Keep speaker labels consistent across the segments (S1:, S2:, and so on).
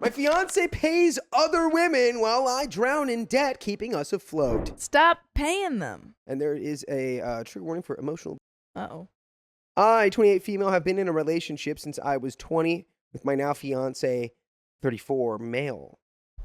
S1: My fiance pays other women while I drown in debt, keeping us afloat.
S2: Stop paying them.
S1: And there is a trigger warning for emotional.
S2: Uh-oh.
S1: I, 28 female, have been in a relationship since I was 20 with my now fiance, 34 male.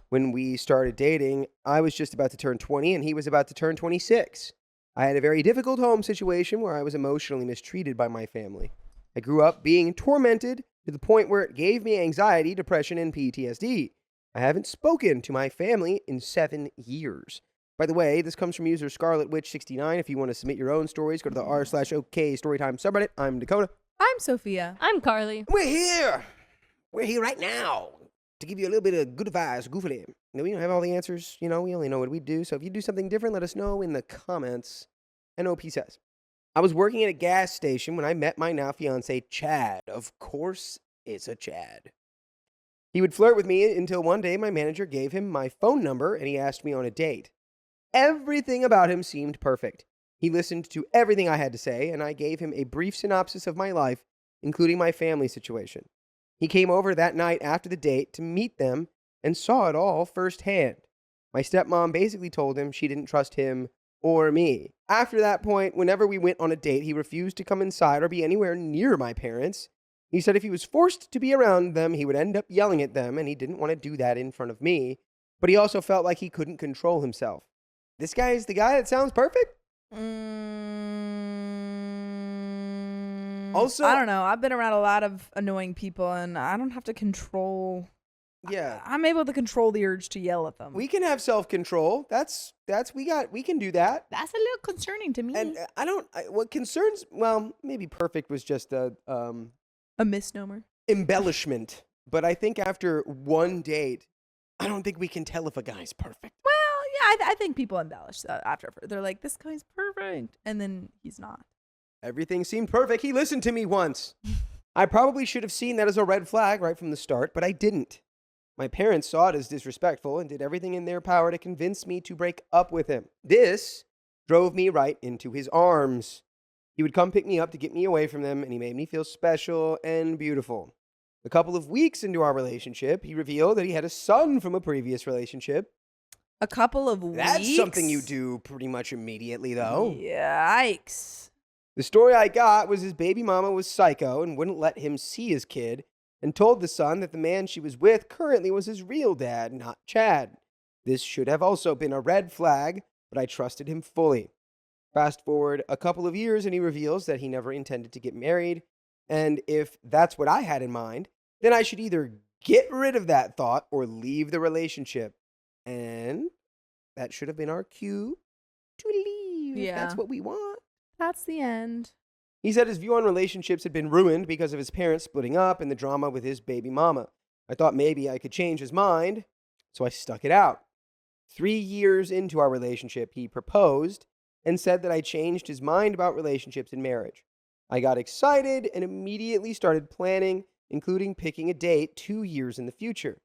S1: When we started dating, I was just about to turn 20 and he was about to turn 26. I had a very difficult home situation where I was emotionally mistreated by my family. I grew up being tormented to the point where it gave me anxiety, depression, and PTSD. I haven't spoken to my family in 7 years. By the way, this comes from user Scarlet Witch 69. If you want to submit your own stories, go to the r/OK Storytime subreddit. I'm Dakota.
S2: I'm Sophia.
S3: I'm Carly.
S1: We're here. We're here right now to give you a little bit of good advice, goofily. We don't have all the answers, we only know what we do. So if you do something different, let us know in the comments. NOP says, I was working at a gas station when I met my now fiance, Chad. Of course, it's a Chad. He would flirt with me until one day my manager gave him my phone number and he asked me on a date. Everything about him seemed perfect. He listened to everything I had to say, and I gave him a brief synopsis of my life, including my family situation. He came over that night after the date to meet them and saw it all firsthand. My stepmom basically told him she didn't trust him or me. After that point, whenever we went on a date, he refused to come inside or be anywhere near my parents. He said if he was forced to be around them, he would end up yelling at them, and he didn't want to do that in front of me, but he also felt like he couldn't control himself. This guy is the guy that sounds perfect? Also,
S2: I don't know. I've been around a lot of annoying people, and I don't have to control.
S1: Yeah.
S2: I'm able to control the urge to yell at them.
S1: We can have self-control. We can do that.
S2: That's a little concerning to me.
S1: And what concerns, maybe perfect was just a
S2: misnomer.
S1: Embellishment. But I think after one date, I don't think we can tell if a guy's perfect.
S2: Well, yeah, I think people embellish after. They're like, this guy's perfect. And then he's not.
S1: Everything seemed perfect. He listened to me once. I probably should have seen that as a red flag right from the start, but I didn't. My parents saw it as disrespectful and did everything in their power to convince me to break up with him. This drove me right into his arms. He would come pick me up to get me away from them, and he made me feel special and beautiful. A couple of weeks into our relationship, he revealed that he had a son from a previous relationship.
S2: A couple of weeks?
S1: That's something you do pretty much immediately, though.
S2: Yikes.
S1: The story I got was his baby mama was psycho and wouldn't let him see his kid, and told the son that the man she was with currently was his real dad, not Chad. This should have also been a red flag, but I trusted him fully. Fast forward a couple of years and he reveals that he never intended to get married, and if that's what I had in mind, then I should either get rid of that thought or leave the relationship. And that should have been our cue to leave.
S2: Yeah.
S1: If that's what we want.
S2: That's the end.
S1: He said his view on relationships had been ruined because of his parents splitting up and the drama with his baby mama. I thought maybe I could change his mind, so I stuck it out. 3 years into our relationship, he proposed and said that I changed his mind about relationships and marriage. I got excited and immediately started planning, including picking a date 2 years in the future.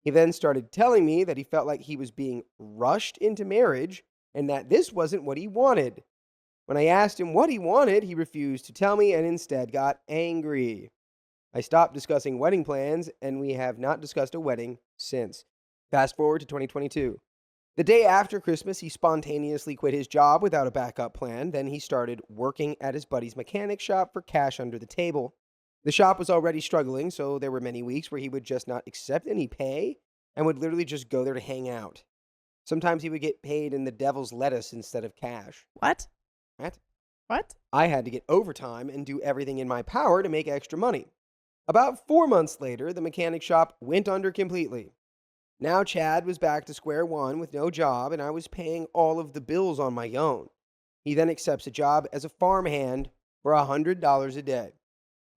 S1: He then started telling me that he felt like he was being rushed into marriage and that this wasn't what he wanted. When I asked him what he wanted, he refused to tell me and instead got angry. I stopped discussing wedding plans, and we have not discussed a wedding since. Fast forward to 2022. The day after Christmas, he spontaneously quit his job without a backup plan. Then he started working at his buddy's mechanic shop for cash under the table. The shop was already struggling, so there were many weeks where he would just not accept any pay and would literally just go there to hang out. Sometimes he would get paid in the devil's lettuce instead of cash.
S2: What? What?
S1: I had to get overtime and do everything in my power to make extra money. About 4 months later, the mechanic shop went under completely. Now Chad was back to square one with no job, and I was paying all of the bills on my own. He then accepts a job as a farmhand for $100 a day.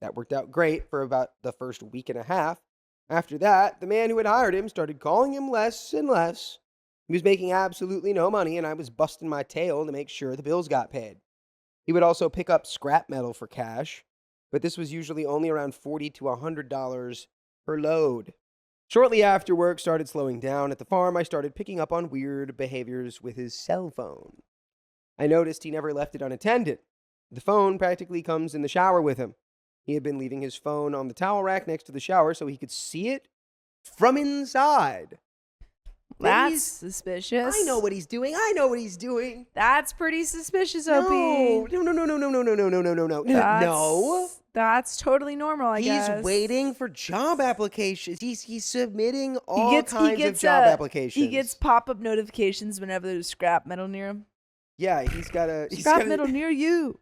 S1: That worked out great for about the first week and a half. After that, the man who had hired him started calling him less and less. He was making absolutely no money, and I was busting my tail to make sure the bills got paid. He would also pick up scrap metal for cash, but this was usually only around $40 to $100 per load. Shortly after work started slowing down at the farm, I started picking up on weird behaviors with his cell phone. I noticed he never left it unattended. The phone practically comes in the shower with him. He had been leaving his phone on the towel rack next to the shower so he could see it from inside.
S2: That's suspicious.
S1: I know what he's doing. I know what he's doing.
S2: That's pretty suspicious, OP.
S1: No.
S2: That's totally normal, I guess.
S1: He's waiting for job applications. He's submitting all kinds of job applications.
S2: He gets pop-up notifications whenever there's scrap metal near him.
S1: Yeah, he's got
S2: metal near you.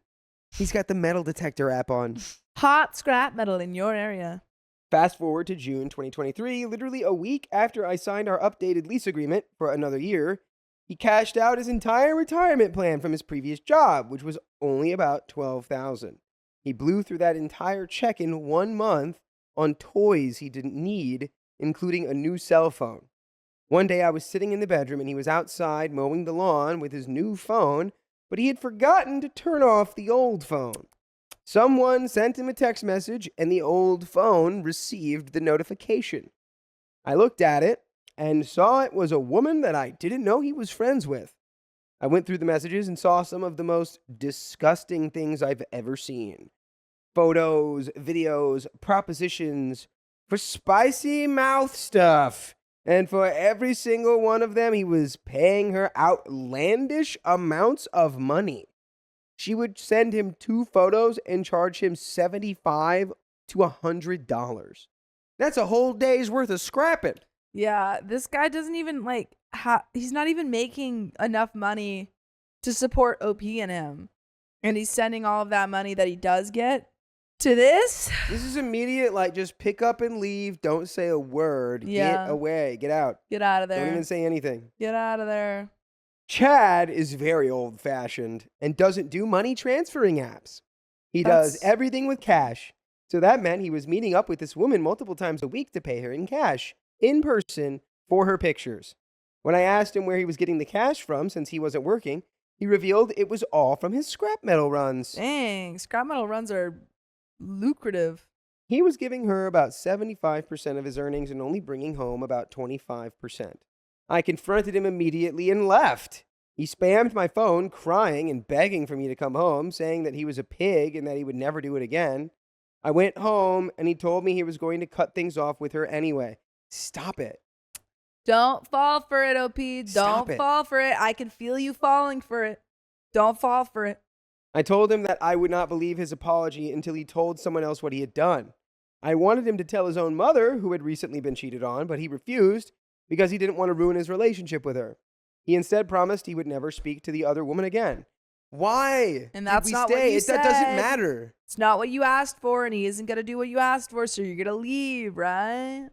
S1: He's got the metal detector app on.
S2: Hot scrap metal in your area.
S1: Fast forward to June 2023, literally a week after I signed our updated lease agreement for another year, he cashed out his entire retirement plan from his previous job, which was only about $12,000. He blew through that entire check in 1 month on toys he didn't need, including a new cell phone. One day I was sitting in the bedroom and he was outside mowing the lawn with his new phone, but he had forgotten to turn off the old phone. Someone sent him a text message and the old phone received the notification. I looked at it and saw it was a woman that I didn't know he was friends with. I went through the messages and saw some of the most disgusting things I've ever seen. Photos, videos, propositions for spicy mouth stuff. And for every single one of them, he was paying her outlandish amounts of money. She would send him 2 photos and charge him $75 to $100. That's a whole day's worth of scrapping.
S2: Yeah, this guy doesn't even he's not even making enough money to support OP and him. And he's sending all of that money that he does get to this.
S1: This is immediate, just pick up and leave. Don't say a word.
S2: Yeah.
S1: Get away. Get out.
S2: Get out of there.
S1: Don't even say anything.
S2: Get out of there.
S1: Chad is very old-fashioned and doesn't do money transferring apps. He does everything with cash. So that meant he was meeting up with this woman multiple times a week to pay her in cash, in person, for her pictures. When I asked him where he was getting the cash from since he wasn't working, he revealed it was all from his scrap metal runs.
S2: Dang, scrap metal runs are lucrative.
S1: He was giving her about 75% of his earnings and only bringing home about 25%. I confronted him immediately and left. He spammed my phone, crying and begging for me to come home, saying that he was a pig and that he would never do it again. I went home and he told me he was going to cut things off with her anyway. Stop it.
S2: Don't fall for it, OP. Don't fall for it. I can feel you falling for it. Don't fall for it.
S1: I told him that I would not believe his apology until he told someone else what he had done. I wanted him to tell his own mother, who had recently been cheated on, but he refused because he didn't want to ruin his relationship with her. He instead promised he would never speak to the other woman again. Why?
S2: And that's
S1: did we
S2: not
S1: stay?
S2: what you said.
S1: That doesn't matter.
S2: It's not what you asked for, and he isn't going to do what you asked for, so you're going to leave, right?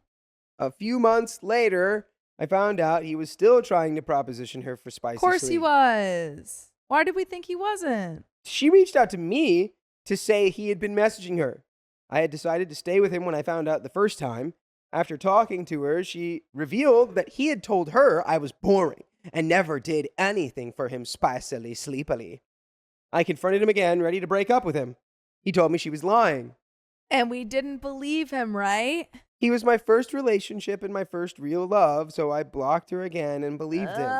S1: A few months later, I found out he was still trying to proposition her for spicy
S2: Of course
S1: sleep.
S2: he was. Why did we think he wasn't?
S1: She reached out to me to say he had been messaging her. I had decided to stay with him when I found out the first time. After talking to her, she revealed that he had told her I was boring and never did anything for him spicily sleepily. I confronted him again, ready to break up with him. He told me she was lying.
S2: And we didn't believe him, right?
S1: He was my first relationship and my first real love, so I blocked her again and believed him.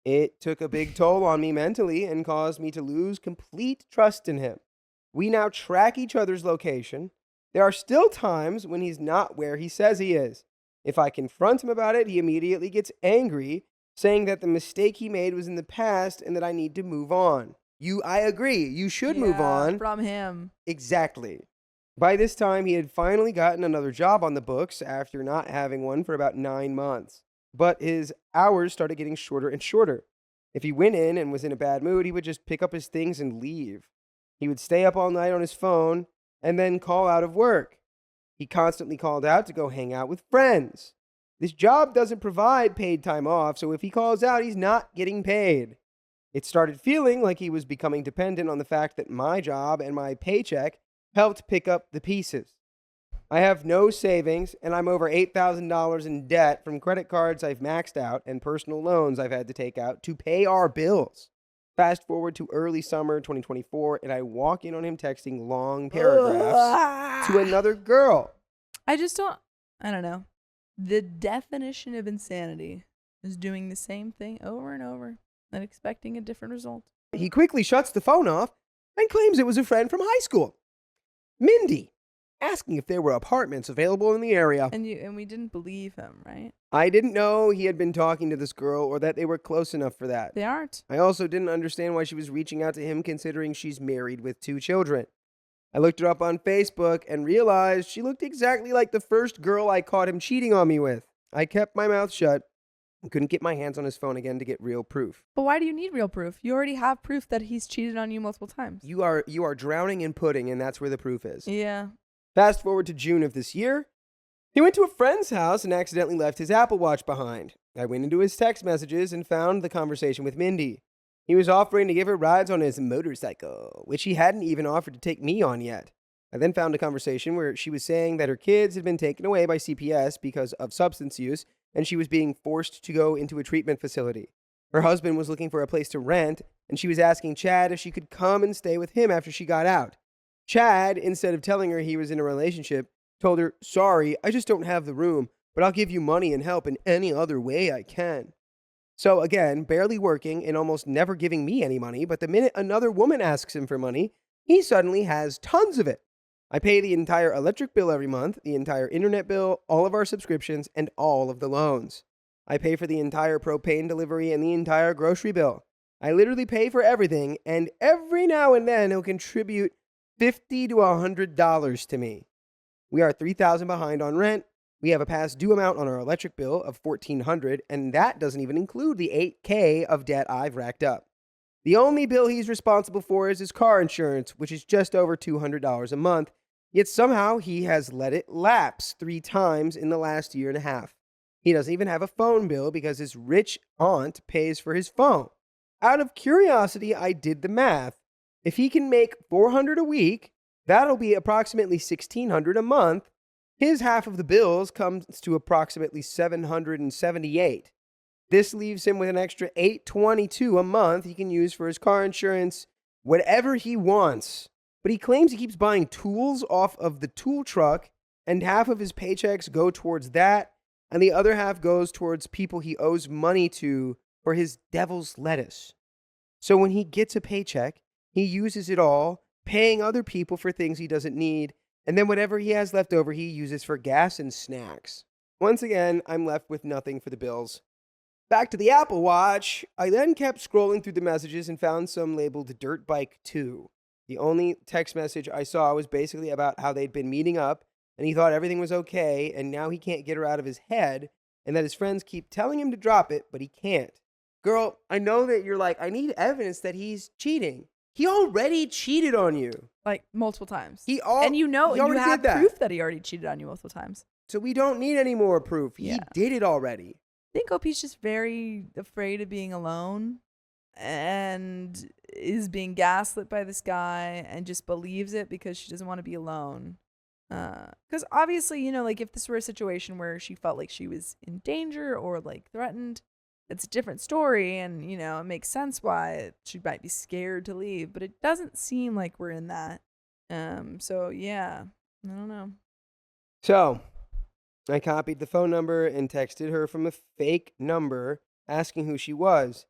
S1: It took a big toll on me mentally and caused me to lose complete trust in him. We now track each other's location. There are still times when he's not where he says he is. If I confront him about it, he immediately gets angry, saying that the mistake he made was in the past and that I need to move on. I agree. You should move on.
S2: From him.
S1: Exactly. By this time, he had finally gotten another job on the books after not having one for about 9 months. But his hours started getting shorter and shorter. If he went in and was in a bad mood, he would just pick up his things and leave. He would stay up all night on his phone and then call out of work. He constantly called out to go hang out with friends. This job doesn't provide paid time off, so if he calls out, he's not getting paid. It started feeling like he was becoming dependent on the fact that my job and my paycheck helped pick up the pieces. I have no savings, and I'm over $8,000 in debt from credit cards I've maxed out and personal loans I've had to take out to pay our bills. Fast forward to early summer 2024, and I walk in on him texting long paragraphs to another girl.
S2: I don't know. The definition of insanity is doing the same thing over and over and expecting a different result.
S1: He quickly shuts the phone off and claims it was a friend from high school. Mindy, asking if there were apartments available in the area.
S2: And we didn't believe him, right?
S1: I didn't know he had been talking to this girl or that they were close enough for that.
S2: They aren't.
S1: I also didn't understand why she was reaching out to him considering she's married with 2 children. I looked her up on Facebook and realized she looked exactly like the first girl I caught him cheating on me with. I kept my mouth shut and couldn't get my hands on his phone again to get real proof.
S2: But why do you need real proof? You already have proof that he's cheated on you multiple times.
S1: You are drowning in pudding, and that's where the proof is.
S2: Yeah.
S1: Fast forward to June of this year. He went to a friend's house and accidentally left his Apple Watch behind. I went into his text messages and found the conversation with Mindy. He was offering to give her rides on his motorcycle, which he hadn't even offered to take me on yet. I then found a conversation where she was saying that her kids had been taken away by CPS because of substance use, and she was being forced to go into a treatment facility. Her husband was looking for a place to rent, and she was asking Chad if she could come and stay with him after she got out. Chad, instead of telling her he was in a relationship, told her, "Sorry, I just don't have the room, but I'll give you money and help in any other way I can." So again, barely working and almost never giving me any money, but the minute another woman asks him for money, he suddenly has tons of it. I pay the entire electric bill every month, the entire internet bill, all of our subscriptions, and all of the loans. I pay for the entire propane delivery and the entire grocery bill. I literally pay for everything, and every now and then he'll contribute $50 to $100 to me. We are $3,000 behind on rent. We have a past due amount on our electric bill of $1,400, and that doesn't even include the $8,000 of debt I've racked up. The only bill he's responsible for is his car insurance, which is just over $200 a month, yet somehow he has let it lapse 3 times in the last year and a half. He doesn't even have a phone bill because his rich aunt pays for his phone. Out of curiosity, I did the math. If he can make $400 a week, that'll be approximately $1,600 a month. His half of the bills comes to approximately $778. This leaves him with an extra $822 a month he can use for his car insurance, whatever he wants. But he claims he keeps buying tools off of the tool truck, and half of his paychecks go towards that, and the other half goes towards people he owes money to for his devil's lettuce. So when he gets a paycheck, he uses it all, paying other people for things he doesn't need, and then whatever he has left over he uses for gas and snacks. Once again, I'm left with nothing for the bills. Back to the Apple Watch, I then kept scrolling through the messages and found some labeled Dirt Bike 2. The only text message I saw was basically about how they'd been meeting up, and he thought everything was okay, and now he can't get her out of his head, and that his friends keep telling him to drop it, but he can't. Girl, I know that you're like, I need evidence that he's cheating. He already cheated on you.
S2: Like multiple times.
S1: And
S2: you
S1: already
S2: have
S1: did that.
S2: proof that he already cheated on you multiple times.
S1: So we don't need any more proof.
S2: Yeah.
S1: He did it already.
S2: I think OP's just very afraid of being alone and is being gaslit by this guy and just believes it because she doesn't want to be alone. Because obviously, you know, like if this were a situation where she felt like she was in danger or like threatened, it's a different story, and, you know, it makes sense why she might be scared to leave, but it doesn't seem like we're in that. So yeah, I don't know.
S1: So I copied the phone number and texted her from a fake number asking who she was.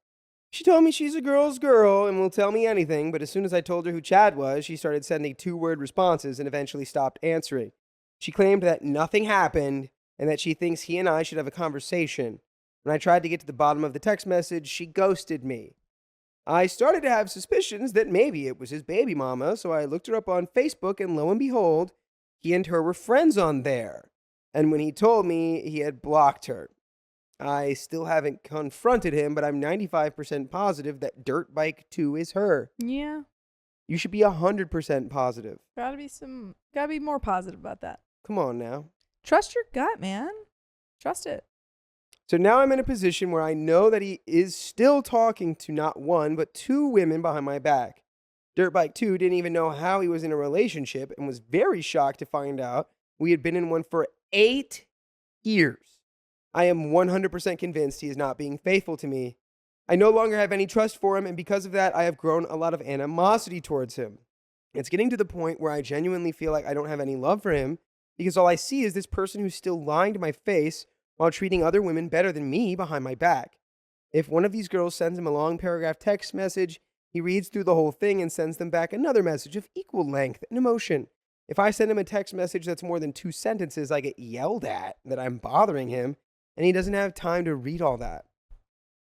S1: She told me she's a girl's girl and will tell me anything, but as soon as I told her who Chad was, she started sending 2-word responses and eventually stopped answering. She claimed that nothing happened and that she thinks he and I should have a conversation. When I tried to get to the bottom of the text message, she ghosted me. I started to have suspicions that maybe it was his baby mama, so I looked her up on Facebook, and lo and behold, he and her were friends on there. And when he told me, he had blocked her. I still haven't confronted him, but I'm 95% positive that Dirt Bike 2 is her.
S2: Yeah.
S1: You should be 100% positive.
S2: Gotta be more positive about that.
S1: Come on now.
S2: Trust your gut, man. Trust it.
S1: So now I'm in a position where I know that he is still talking to not one, but 2 women behind my back. Dirtbike 2 didn't even know how he was in a relationship and was very shocked to find out we had been in one for 8 years. I am 100% convinced he is not being faithful to me. I no longer have any trust for him, and because of that, I have grown a lot of animosity towards him. It's getting to the point where I genuinely feel like I don't have any love for him because all I see is this person who's still lying to my face while treating other women better than me behind my back. If one of these girls sends him a long paragraph text message, he reads through the whole thing and sends them back another message of equal length and emotion. If I send him a text message that's more than 2 sentences, I get yelled at that I'm bothering him, and he doesn't have time to read all that.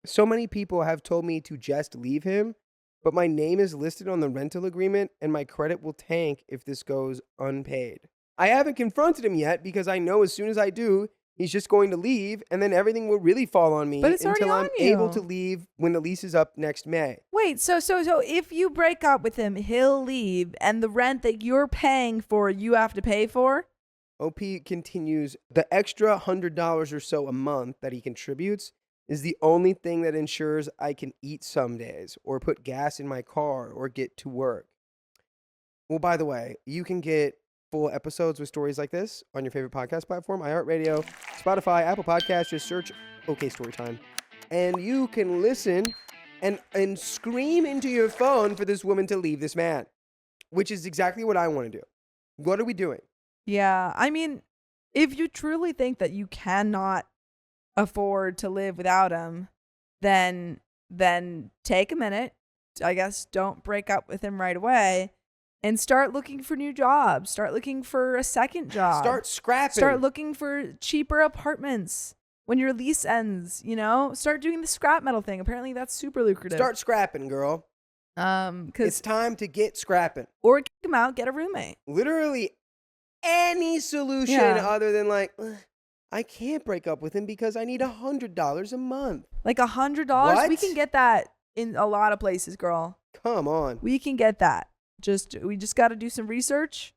S1: So many people have told me to just leave him, but my name is listed on the rental agreement, and my credit will tank if this goes unpaid. I haven't confronted him yet because I know as soon as I do, he's just going to leave, and then everything will really fall on me
S2: But it's already
S1: until I'm
S2: on you.
S1: able to leave when the lease is up next May.
S2: Wait, so if you break up with him, he'll leave, and the rent that you're paying for, you have to pay for?
S1: OP continues, the extra $100 or so a month that he contributes is the only thing that ensures I can eat some days or put gas in my car or get to work. Well, by the way, you can get full episodes with stories like this on your favorite podcast platform, iHeartRadio, Spotify, Apple Podcasts. Just search OK Storytime. And you can listen and scream into your phone for this woman to leave this man, which is exactly what I want to do. What are we doing?
S2: Yeah, I mean, if you truly think that you cannot afford to live without him, then take a minute. I guess don't break up with him right away and start looking for new jobs. Start looking for a second job.
S1: Start scrapping.
S2: Start looking for cheaper apartments when your lease ends, you know? Start doing the scrap metal thing. Apparently that's super lucrative.
S1: Start scrapping, girl. It's time to get scrapping.
S2: Or kick him out, get a roommate.
S1: Literally any solution other than like, I can't break up with him because I need $100 a month.
S2: Like $100?
S1: What?
S2: We can get that in a lot of places, girl.
S1: Come on.
S2: We can get that. We just got to do some research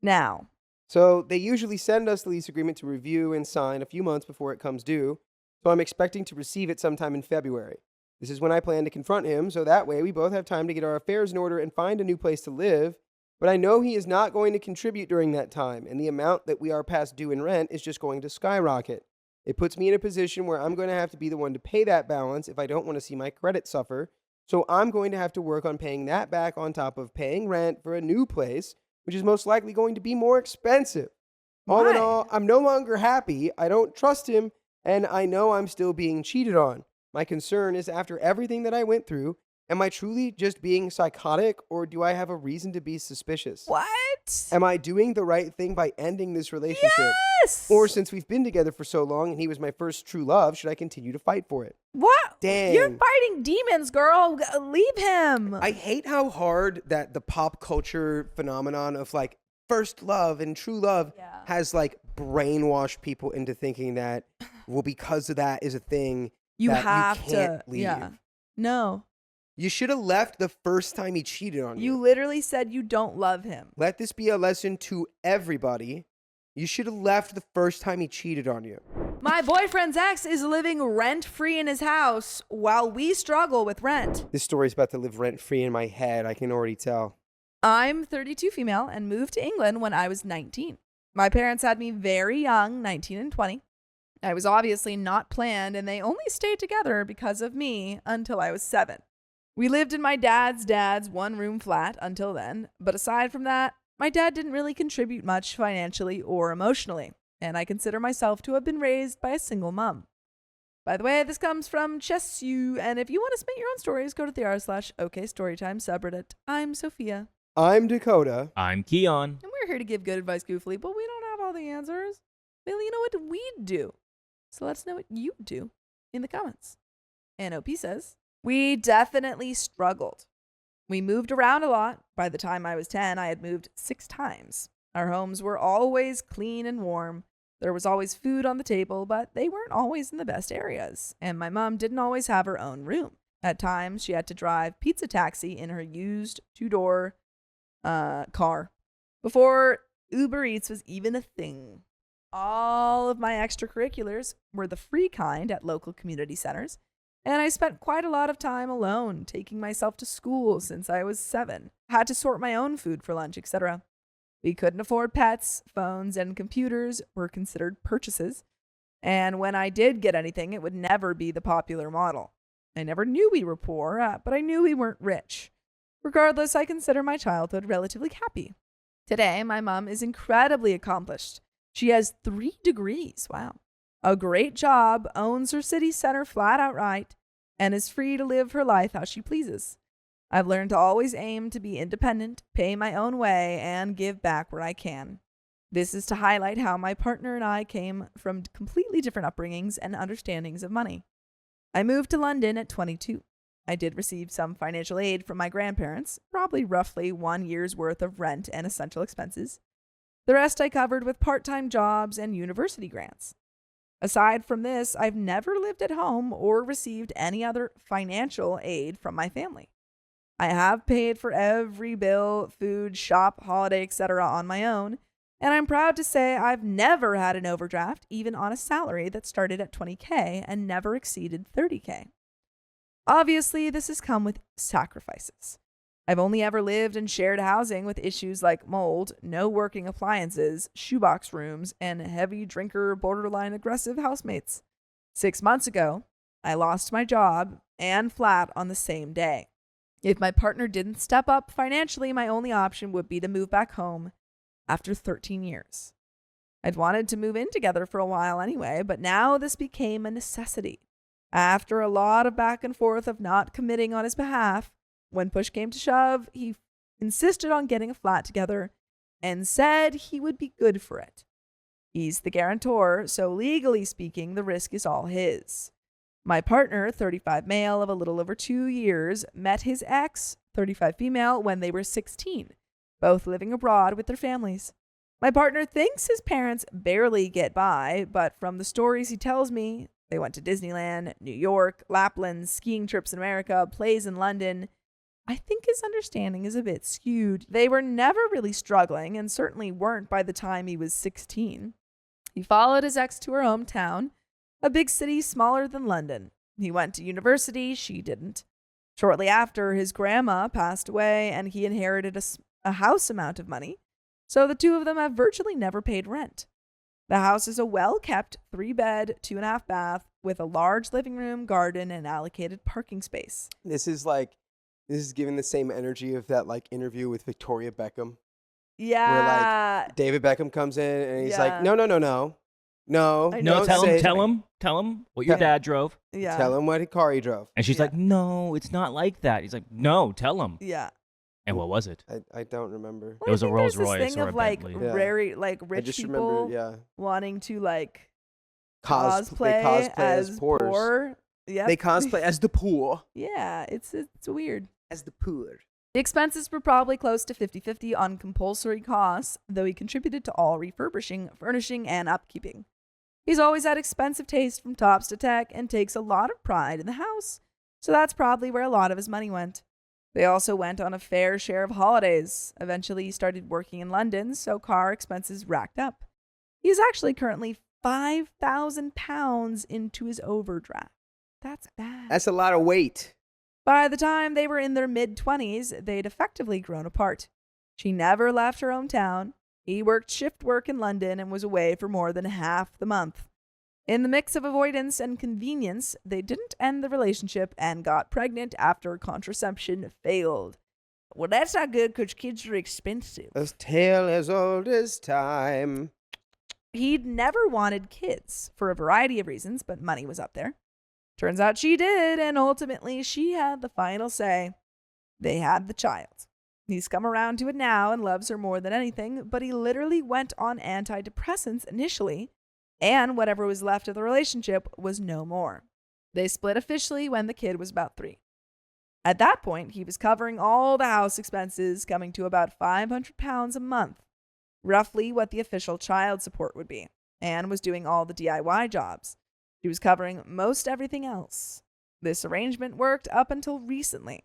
S2: now.
S1: So they usually send us the lease agreement to review and sign a few months before it comes due. So I'm expecting to receive it sometime in February. This is when I plan to confront him, so that way we both have time to get our affairs in order and find a new place to live. But I know he is not going to contribute during that time, and the amount that we are past due in rent is just going to skyrocket. It puts me in a position where I'm going to have to be the one to pay that balance if I don't want to see my credit suffer. So I'm going to have to work on paying that back on top of paying rent for a new place, which is most likely going to be more expensive. All in all, I'm no longer happy. I don't trust him, and I know I'm still being cheated on. My concern is after everything that I went through, am I truly just being psychotic, or do I have a reason to be suspicious?
S2: What?
S1: Am I doing the right thing by ending this relationship?
S2: Yes!
S1: Or since we've been together for so long and he was my first true love, should I continue to fight for it?
S2: What?
S1: Dang.
S2: You're fighting demons, girl. Leave him.
S1: I hate how hard that the pop culture phenomenon of like first love and true love has like brainwashed people into thinking that, well, because of that is a thing
S2: you
S1: that
S2: have
S1: you can't
S2: to
S1: leave.
S2: Yeah. No.
S1: You should have left the first time he cheated on you.
S2: You literally said you don't love him.
S1: Let this be a lesson to everybody. You should have left the first time he cheated on you.
S2: My boyfriend's ex is living rent-free in his house while we struggle with rent.
S1: This story's about to live rent-free in my head. I can already tell.
S2: I'm 32 female and moved to England when I was 19. My parents had me very young, 19 and 20. I was obviously not planned, and they only stayed together because of me until I was 7. We lived in my dad's one-room flat until then, but aside from that, my dad didn't really contribute much financially or emotionally, and I consider myself to have been raised by a single mom. By the way, this comes from Chesu, and if you want to submit your own stories, go to the r/OKStorytime subreddit. I'm Sophia.
S1: I'm Dakota.
S3: I'm Keon.
S2: And we're here to give good advice goofily, but we don't have all the answers. Well, you know what we do. So let us know what you do in the comments. And OP says, we definitely struggled. We moved around a lot. By the time I was 10, I had moved 6 times. Our homes were always clean and warm. There was always food on the table, but they weren't always in the best areas. And my mom didn't always have her own room. At times, she had to drive pizza taxi in her used 2-door car before Uber Eats was even a thing. All of my extracurriculars were the free kind at local community centers, and I spent quite a lot of time alone, taking myself to school since I was 7. Had to sort my own food for lunch, etc. We couldn't afford pets, phones, and computers were considered purchases, and when I did get anything, it would never be the popular model. I never knew we were poor, but I knew we weren't rich. Regardless, I consider my childhood relatively happy. Today, my mom is incredibly accomplished. She has 3 degrees, wow, a great job, owns her city center flat outright, and is free to live her life how she pleases. I've learned to always aim to be independent, pay my own way, and give back where I can. This is to highlight how my partner and I came from completely different upbringings and understandings of money. I moved to London at 22. I did receive some financial aid from my grandparents, probably roughly 1 year's worth of rent and essential expenses. The rest I covered with part-time jobs and university grants. Aside from this, I've never lived at home or received any other financial aid from my family. I have paid for every bill, food, shop, holiday, etc. on my own, and I'm proud to say I've never had an overdraft, even on a salary that started at $20K and never exceeded $30K. Obviously, this has come with sacrifices. I've only ever lived in shared housing with issues like mold, no working appliances, shoebox rooms, and heavy drinker, borderline aggressive housemates. 6 months ago, I lost my job and flat on the same day. If my partner didn't step up financially, my only option would be to move back home after 13 years. I'd wanted to move in together for a while anyway, but now this became a necessity. After a lot of back and forth of not committing on his behalf, when push came to shove, he insisted on getting a flat together and said he would be good for it. He's the guarantor, so legally speaking, the risk is all his. My partner, 35 male of a little over 2 years, met his ex, 35 female, when they were 16, both living abroad with their families. My partner thinks his parents barely get by, but from the stories he tells me, they went to Disneyland, New York, Lapland, skiing trips in America, plays in London. I think his understanding is a bit skewed. They were never really struggling, and certainly weren't by the time he was 16. He followed his ex to her hometown, a big city smaller than London. He went to university, she didn't. Shortly after, his grandma passed away, and he inherited a house amount of money, so the two of them have virtually never paid rent. The house is a well-kept 3-bed, 2.5-bath, with a large living room, garden, and allocated parking space.
S1: This is giving the same energy of that like interview with Victoria Beckham.
S2: Yeah.
S1: Where like David Beckham comes in and he's like, no.
S3: No, tell him what your dad drove.
S2: Yeah.
S1: Tell him what car he drove.
S3: And she's like, no, it's not like that. He's like, no, tell him.
S2: Yeah.
S3: And what was it?
S1: I don't remember.
S3: It was a Rolls Royce
S2: thing
S3: or a
S2: of like
S3: Bentley.
S2: very like
S1: I
S2: rich
S1: just
S2: people
S1: remember,
S2: wanting to like
S1: they
S2: cosplay as
S1: poors.
S2: poor. Yeah.
S1: They cosplay as the poor.
S2: Yeah, it's weird.
S1: As the poor.
S2: The expenses were probably close to 50-50 on compulsory costs, though he contributed to all refurbishing, furnishing, and upkeeping. He's always had expensive taste from tops to tech and takes a lot of pride in the house, so that's probably where a lot of his money went. They also went on a fair share of holidays. Eventually, he started working in London, so car expenses racked up. He is actually currently £5,000 into his overdraft. That's bad.
S1: That's a lot of weight.
S2: By the time they were in their mid-20s, they'd effectively grown apart. She never left her hometown. He worked shift work in London and was away for more than half the month. In the mix of avoidance and convenience, they didn't end the relationship and got pregnant after contraception failed. Well, that's not good because kids are expensive.
S1: A tale as old as time.
S2: He'd never wanted kids for a variety of reasons, but money was up there. Turns out she did, and ultimately she had the final say. They had the child. He's come around to it now and loves her more than anything, but he literally went on antidepressants initially, and whatever was left of the relationship was no more. They split officially when the kid was about 3. At that point, he was covering all the house expenses, coming to about £500 a month, roughly what the official child support would be, and was doing all the DIY jobs. She was covering most everything else. This arrangement worked up until recently.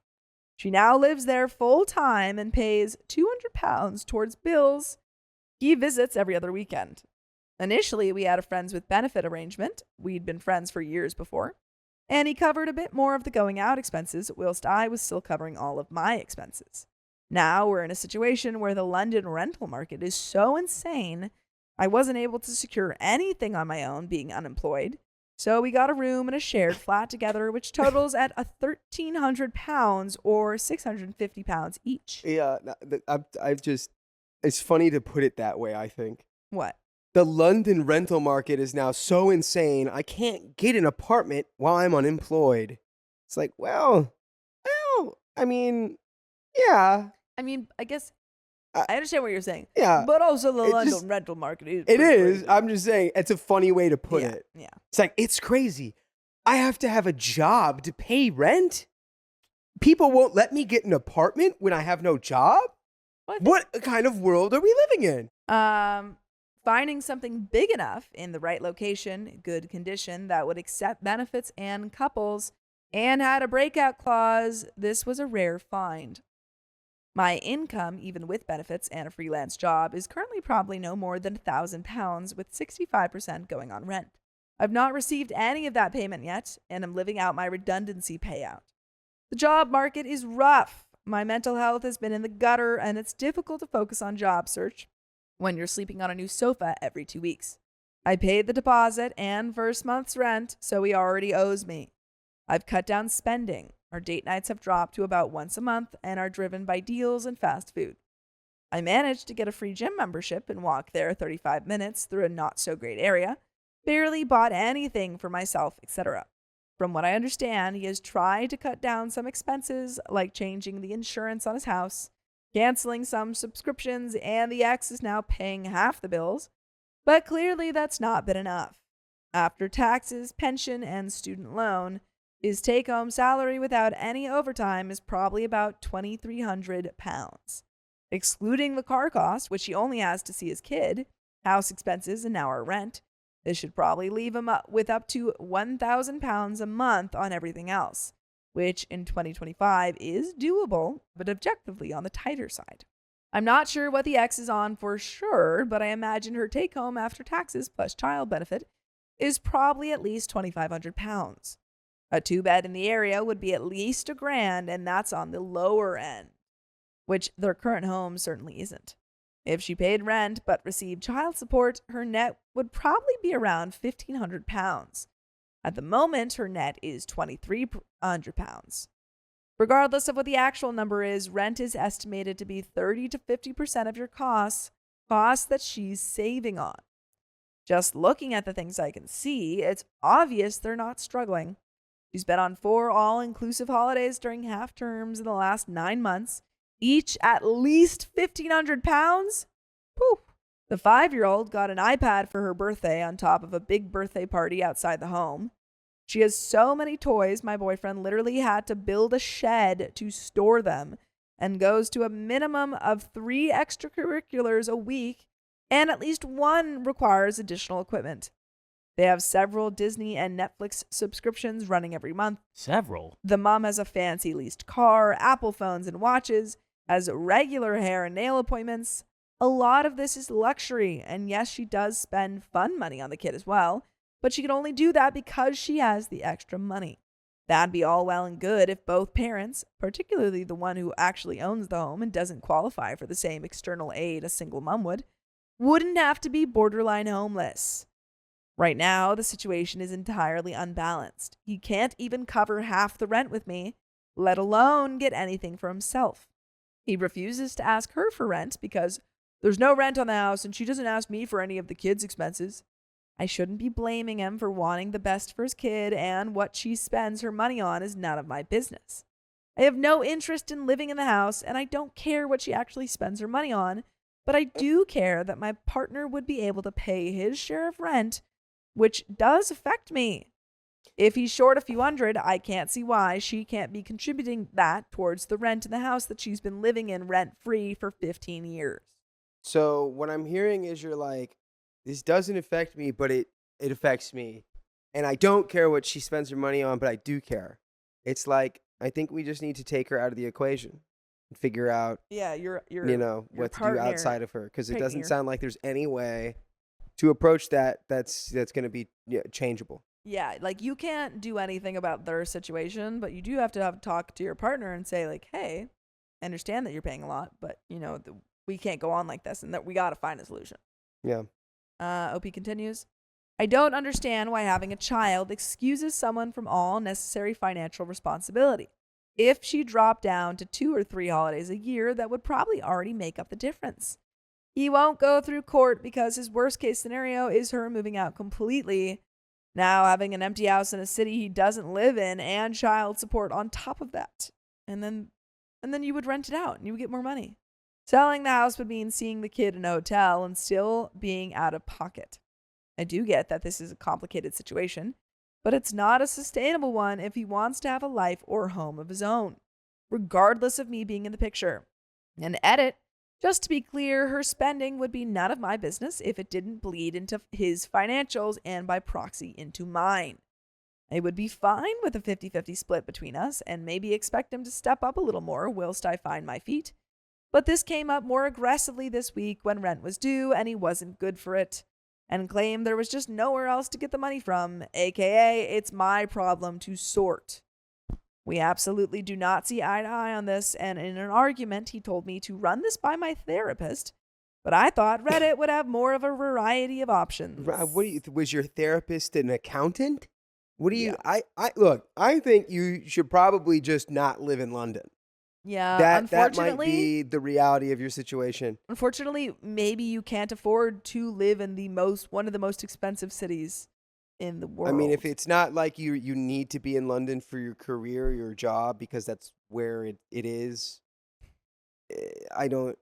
S2: She now lives there full time and pays £200 towards bills. He visits every other weekend. Initially, we had a friends with benefit arrangement. We'd been friends for years before. And he covered a bit more of the going out expenses, whilst I was still covering all of my expenses. Now we're in a situation where the London rental market is so insane, I wasn't able to secure anything on my own being unemployed. So we got a room and a shared flat together, which totals at £1,300 or £650 each.
S1: Yeah, it's funny to put it that way, I think.
S2: What?
S1: The London rental market is now so insane, I can't get an apartment while I'm unemployed. It's like, well, I mean, Yeah.
S2: I mean, I guess
S1: I-
S2: I understand what you're saying.
S1: Yeah.
S2: But also the
S1: It
S2: London
S1: just-
S2: rental market is
S1: It
S2: pretty
S1: is.
S2: crazy.
S1: I'm just saying, it's a funny way to put it.
S2: Yeah.
S1: It's like, it's crazy. I have to have a job to pay rent. People won't let me get an apartment when I have no job. What kind of world are we living in?
S2: Finding something big enough in the right location, good condition that would accept benefits and couples, and had a breakout clause. This was a rare find. My income, even with benefits and a freelance job, is currently probably no more than £1,000, with 65% going on rent. I've not received any of that payment yet, and I'm living out my redundancy payout. The job market is rough. My mental health has been in the gutter, and it's difficult to focus on job search when you're sleeping on a new sofa every 2 weeks. I paid the deposit and first month's rent, so he already owes me. I've cut down spending. Our date nights have dropped to about once a month and are driven by deals and fast food. I managed to get a free gym membership and walk there 35 minutes through a not-so-great area, barely bought anything for myself, etc. From what I understand, he has tried to cut down some expenses, like changing the insurance on his house, canceling some subscriptions, and the ex is now paying half the bills. But clearly that's not been enough. After taxes, pension, and student loan, his take-home salary without any overtime is probably about £2,300. Excluding the car cost, which he only has to see his kid, house expenses, and now our rent, this should probably leave him with up to £1,000 a month on everything else, which in 2025 is doable, but objectively on the tighter side. I'm not sure what the ex is on for sure, but I imagine her take-home after taxes plus child benefit is probably at least £2,500. A 2-bed in the area would be at least $1,000, and that's on the lower end, which their current home certainly isn't. If she paid rent but received child support, her net would probably be around £1,500. At the moment, her net is £2,300. Regardless of what the actual number is, rent is estimated to be 30 to 50% of your costs that she's saving on. Just looking at the things I can see, it's obvious they're not struggling. She's been on 4 all-inclusive holidays during half terms in the last 9 months, each at least £1,500. Whew. The 5-year-old got an iPad for her birthday on top of a big birthday party outside the home. She has so many toys, my boyfriend literally had to build a shed to store them, and goes to a minimum of 3 extracurriculars a week, and at least 1 requires additional equipment. They have several Disney and Netflix subscriptions running every month.
S3: Several?
S2: The mom has a fancy leased car, Apple phones and watches, has regular hair and nail appointments. A lot of this is luxury, and yes, she does spend fun money on the kid as well, but she can only do that because she has the extra money. That'd be all well and good if both parents, particularly the one who actually owns the home and doesn't qualify for the same external aid a single mom would, wouldn't have to be borderline homeless. Right now, the situation is entirely unbalanced. He can't even cover half the rent with me, let alone get anything for himself. He refuses to ask her for rent because there's no rent on the house and she doesn't ask me for any of the kids' expenses. I shouldn't be blaming him for wanting the best for his kid, and what she spends her money on is none of my business. I have no interest in living in the house, and I don't care what she actually spends her money on, but I do care that my partner would be able to pay his share of rent, which does affect me. If he's short a few hundred, I can't see why she can't be contributing that towards the rent in the house that she's been living in rent-free for 15 years.
S1: So what I'm hearing is you're like, this doesn't affect me, but it affects me. And I don't care what she spends her money on, but I do care. It's like, I think we just need to take her out of the equation and figure out,
S2: your
S1: what to do
S2: partner
S1: outside of her. Because it
S2: taking
S1: doesn't
S2: her-
S1: sound like there's any way to approach that's going to be changeable.
S2: Yeah, like you can't do anything about their situation, but you do have to talk to your partner and say like, hey, I understand that you're paying a lot, but we can't go on like this, and that we got to find a solution.
S1: Yeah.
S2: OP continues. I don't understand why having a child excuses someone from all necessary financial responsibility. If she dropped down to 2 or 3 holidays a year, that would probably already make up the difference. He won't go through court because his worst case scenario is her moving out completely, now having an empty house in a city he doesn't live in, and child support on top of that. And then and then you would rent it out and you would get more money. Selling the house would mean seeing the kid in a hotel and still being out of pocket. I do get that this is a complicated situation, but it's not a sustainable one if he wants to have a life or home of his own, regardless of me being in the picture. And edit, just to be clear, her spending would be none of my business if it didn't bleed into his financials and by proxy into mine. I would be fine with a 50-50 split between us and maybe expect him to step up a little more whilst I find my feet. But this came up more aggressively this week when rent was due and he wasn't good for it, and claimed there was just nowhere else to get the money from, aka it's my problem to sort. We absolutely do not see eye to eye on this, and in an argument he told me to run this by my therapist, but I thought Reddit would have more of a variety of options.
S1: What do you? Was your therapist an accountant? What do you? Yeah. Look. I think you should probably just not live in London.
S2: Yeah,
S1: that might be the reality of your situation.
S2: Unfortunately, maybe you can't afford to live in one of the most expensive cities in the world.
S1: I mean, if it's not like you need to be in London for your career, your job, because that's where it is. I don't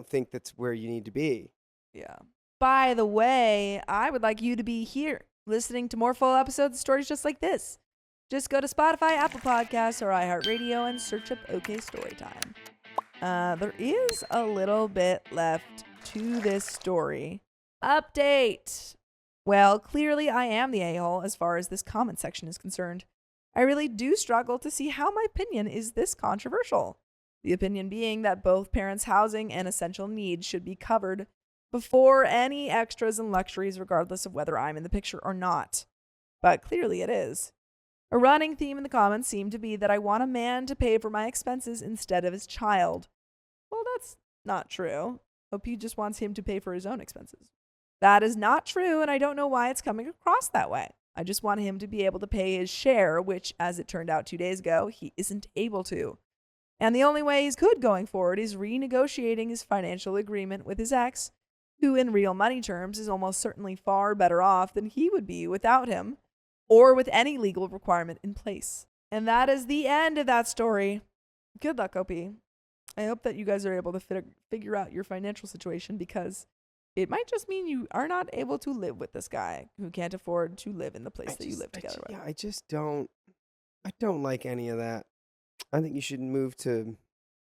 S1: think that's where you need to be.
S2: Yeah. By the way, I would like you to be here, listening to more full episodes of stories just like this. Just go to Spotify, Apple Podcasts, or iHeartRadio and search up OK Storytime. There is a little bit left to this story. Update. Well, clearly I am the a-hole as far as this comment section is concerned. I really do struggle to see how my opinion is this controversial. The opinion being that both parents' housing and essential needs should be covered before any extras and luxuries, regardless of whether I'm in the picture or not. But clearly it is. A running theme in the comments seemed to be that I want a man to pay for my expenses instead of his child. Well, that's not true. OP just wants him to pay for his own expenses. That is not true, and I don't know why it's coming across that way. I just want him to be able to pay his share, which, as it turned out 2 days ago, he isn't able to. And the only way he's good going forward is renegotiating his financial agreement with his ex, who in real money terms is almost certainly far better off than he would be without him, or with any legal requirement in place. And that is the end of that story. Good luck, OP. I hope that you guys are able to figure out your financial situation, because it might just mean you are not able to live with this guy who can't afford to live in the place that you live together with.
S1: Yeah, I don't like any of that. I think you should move to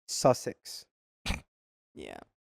S1: Sussex.
S2: Yeah.